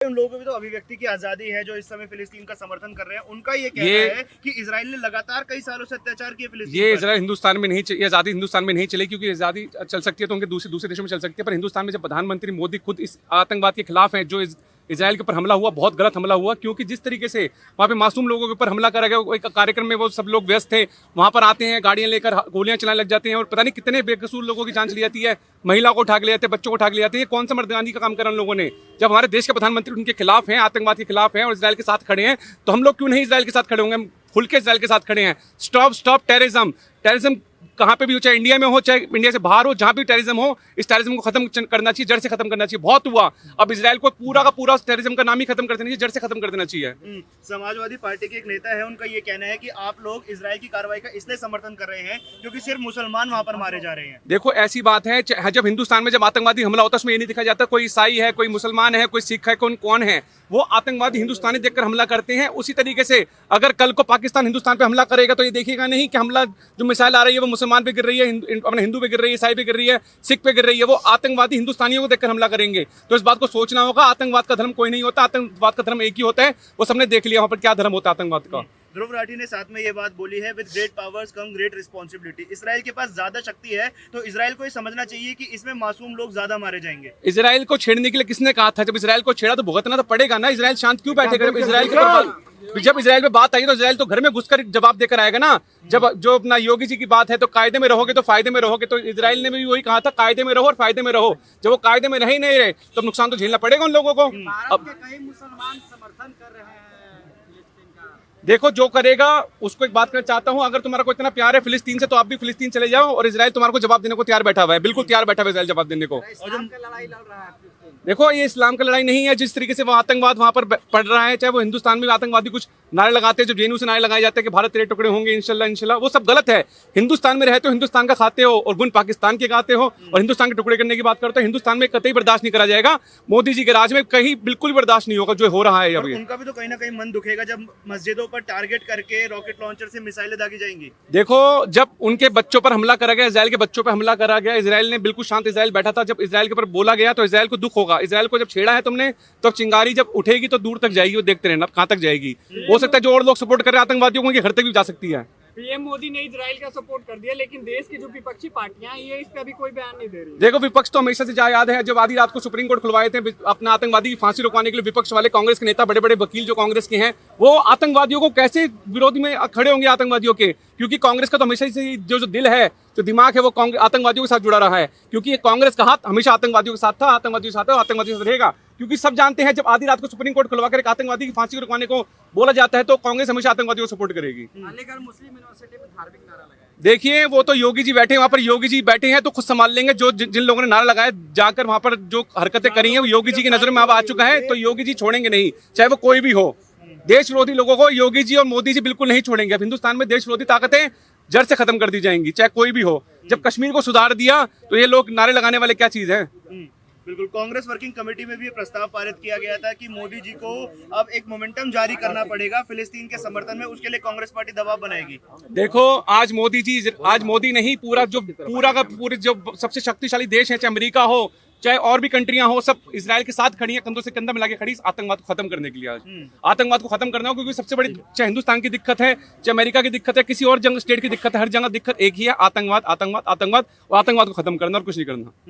उन लोगों को भी तो अभिव्यक्ति की आजादी है जो इस समय फिलिस्तीन का समर्थन कर रहे हैं। उनका ये कहना है कि इजराइल ने लगातार कई सालों से अत्याचार किए फिलिस्तीन ये पर। इजराइल हिंदुस्तान में नहीं, ये आज़ादी हिंदुस्तान में नहीं चली, क्योंकि आज़ादी चल सकती है तो उनके दूसरे देशों में चल सकती है, पर हिंदुस्तान में जब प्रधानमंत्री मोदी खुद इस आतंकवाद के खिलाफ हैं, जो इजराइल के ऊपर हमला हुआ बहुत गलत हमला हुआ, क्योंकि जिस तरीके से वहाँ पे मासूम लोगों के ऊपर हमला करा गया, एक कार्यक्रम में वो सब लोग व्यस्त थे, वहाँ पर आते हैं गाड़ियाँ लेकर गोलियाँ चलाने लग जाते हैं और पता नहीं कितने बेकसूर लोगों की जान चली जाती है, महिला को उठा के ले जाते हैं, बच्चों को उठा के ले जाते हैं। ये कौन सा मर्दानी का काम करा उन लोगों ने? जब हमारे देश के प्रधानमंत्री उनके खिलाफ हैं, आतंकवाद के खिलाफ हैं और इजराइल के साथ खड़े हैं, तो हम लोग क्यों नहीं इजराइल के साथ खड़े होंगे? हम खुल के इजराइल के साथ खड़े हैं। स्टॉप टेररिज्म कहाँ पे भी हो, चाहे इंडिया में हो चाहे इंडिया से बाहर हो, जहाँ भी टेररिज्म हो, इस टेररिज्म को खत्म करना चाहिए, जड़ से खत्म करना चाहिए। बहुत हुआ, अब इजराइल को पूरा का पूरा टेररिज्म का नाम ही खत्म कर देना चाहिए, जड़ से खत्म कर देना चाहिए। समाजवादी पार्टी के एक नेता है, उनका ये कहना है कि आप लोग इजराइल की कार्रवाई का इसलिए समर्थन कर रहे हैं क्योंकि सिर्फ मुसलमान वहां पर मारे जा रहे हैं। देखो ऐसी बात है, जब हिंदुस्तान में जब आतंकवादी हमला होता है उसमें ये नहीं दिखा जाता कोई ईसाई है, कोई मुसलमान है, कोई सिख है, कौन है। वो आतंकवादी हिंदुस्तानी देखकर हमला करते हैं। उसी तरीके से अगर कल को पाकिस्तान हिंदुस्तान पे हमला करेगा तो ये देखिएगा नहीं कि हमला जो मिसाइल आ रही है वो मुसलमान पे गिर रही है, अपने हिंदू पे गिर रही है, ईसाई पे गिर रही है, सिख पे गिर रही है। वो आतंकवादी हिंदुस्तानियों को देखकर हमला करेंगे। तो इस बात को सोचना होगा, आतंकवाद का धर्म कोई नहीं होता, आतंकवाद का धर्म एक ही होता है। वो सबने देख लिया वहां पर क्या धर्म होता है आतंकवाद का। ध्रुव राठी ने साथ में ये बात बोली है, with great powers come great responsibility. Israel के पास ज्यादा शक्ति है तो इजराइल को ये समझना चाहिए कि इसमें मासूम लोग ज्यादा मारे जाएंगे। इजराइल को छेड़ने के लिए किसने कहा था? जब इजराइल को छेड़ा तो भुगतना तो पड़ेगा ना। इजराइल शांत क्यों बैठेगा? जब इजराइल पे बात आई तो इजराइल तो घर में घुसकर जवाब देकर आएगा ना। जब जो अपना योगी जी की बात है तो कायदे में रहोगे तो फायदे में रहोगे, तो इजराइल ने भी वही कहा था, कायदे में रहो और फायदे में रहो। जब वो कायदे में रह ही नहीं रहे तो नुकसान तो झेलना पड़ेगा उन लोगों को। अब कई मुसलमान समर्थन कर रहे हैं फिलिस्तीन का। देखो जो करेगा उसको एक बात करना चाहता हूं, अगर तुम्हारा को इतना प्यार है फिलिस्तीन से तो आप भी फिलिस्तीन चले जाओ, और इजराइल तुम्हारे को जवाब देने को तैयार बैठा हुआ है, बिल्कुल तैयार बैठा हुआ है इजराइल जवाब देने को। इस्लाम का लड़ाई लड़ रहा है फिलिस्तीन। देखो ये इस्लाम का लड़ाई नहीं है। जिस तरीके से वो आतंकवाद वहां पर पड़ रहा है, चाहे वो हिंदुस्तान में आतंकवादी कुछ नारे लगाते हैं, जो जेएनयू से नारे लगाए जाते हैं कि भारत तेरे टुकड़े होंगे इंशाल्लाह इंशाल्लाह, वो सब गलत है। हिंदुस्तान में रहते हो, हिंदुस्तान का खाते हो और गुण पाकिस्तान के गाते हो और हिंदुस्तान के टुकड़े करने की बात करते हो। हिंदुस्तान में कतई बर्दाश्त नहीं करा जाएगा। मोदी जी के राज में कहीं बिल्कुल बर्दाश्त नहीं होगा जो हो रहा है अभी। उनका भी तो कहीं ना कहीं मन दुखेगा जब मस्जिदों पर टारगेट करके रॉकेट लॉन्चर से मिसाइलें दागी जाएंगी। देखो जब उनके बच्चों पर हमला करा गया, इजराइल के बच्चों पर हमला करा गया, इजराइल ने बिल्कुल शांत इजराइल बैठा था। जब इजराइल के ऊपर बोला गया तो इजराइल को दुख होगा। इजराइल को जब छेड़ा है तुमने तो चिंगारी जब उठेगी तो दूर तक जाएगी, वो देखते रहना कहां तक जाएगी। हो सकता है जो और लोग सपोर्ट कर रहे हैं आतंकवादियों को उनके घर तक भी जा सकती है। पीएम मोदी ने इजराइल का सपोर्ट कर दिया, लेकिन देश की जो विपक्षी पार्टियां ये इस पे अभी कोई बयान नहीं दे रही। देखो विपक्ष तो हमेशा से याद है, जब आधी रात को सुप्रीम कोर्ट खुलवाए थे अपना आतंकवादी की फांसी रुकवाने के लिए, विपक्ष वाले कांग्रेस के नेता, बड़े बड़े वकील जो कांग्रेस के हैं, वो आतंकवादियों को कैसे विरोधी में खड़े होंगे आतंकवादियों के? क्योंकि कांग्रेस का तो हमेशा से जो दिल है, जो दिमाग है, वो आतंकवादियों के साथ जुड़ा रहा है। क्योंकि कांग्रेस का हाथ हमेशा आतंकवादियों के साथ था, आतंकवादियों के साथ है और आतंकवादियों के साथ रहेगा। क्योंकि सब जानते हैं जब आधी रात को सुप्रीम कोर्ट खुलवाकर एक आतंकवादी की फांसी रुकवाने को बोला जाता है तो कांग्रेस हमेशा आतंकवादियों को सपोर्ट करेगी। अलीगढ़ मुस्लिम यूनिवर्सिटी में धार्मिक नारा लगाया। देखिए वो तो योगी जी बैठे हैं वहां पर, योगी जी बैठे हैं तो खुद संभाल लेंगे। जो जिन लोगों ने नारा लगाया जाकर वहां पर जो हरकतें करी हैं वो योगी जी की नजर में अब आ चुका है, तो योगी जी छोड़ेंगे नहीं, चाहे वो कोई भी हो। देश विरोधी लोगों को योगी जी और मोदी जी बिल्कुल नहीं छोड़ेंगे। अब हिंदुस्तान में देश विरोधी ताकतें जड़ से खत्म कर दी जाएंगी, चाहे कोई भी हो। जब कश्मीर को सुधार दिया तो ये लोग नारे लगाने वाले क्या चीज है? बिल्कुल। कांग्रेस वर्किंग कमेटी में भी ये प्रस्ताव पारित किया गया था कि मोदी जी को अब एक मोमेंटम जारी करना पड़ेगा फिलिस्तीन के समर्थन में, उसके लिए कांग्रेस पार्टी दबाव बनाएगी। देखो आज मोदी नहीं, पूरा का पूरे जो सबसे शक्तिशाली देश है, चाहे अमेरिका हो चाहे और भी कंट्रियां हो, सब इजराइल के साथ खड़ी है, कंधों से कंधा मिला के खड़ी आतंकवाद को खत्म करने के लिए। आज आतंकवाद को खत्म करना हो, क्योंकि सबसे बड़ी चाहे हिंदुस्तान की दिक्कत है, चाहे अमेरिका की दिक्कत है, किसी और स्टेट की दिक्कत है, हर जगह दिक्कत एक ही है, आतंकवाद आतंकवाद आतंकवाद, और आतंकवाद को खत्म करना और कुछ नहीं करना।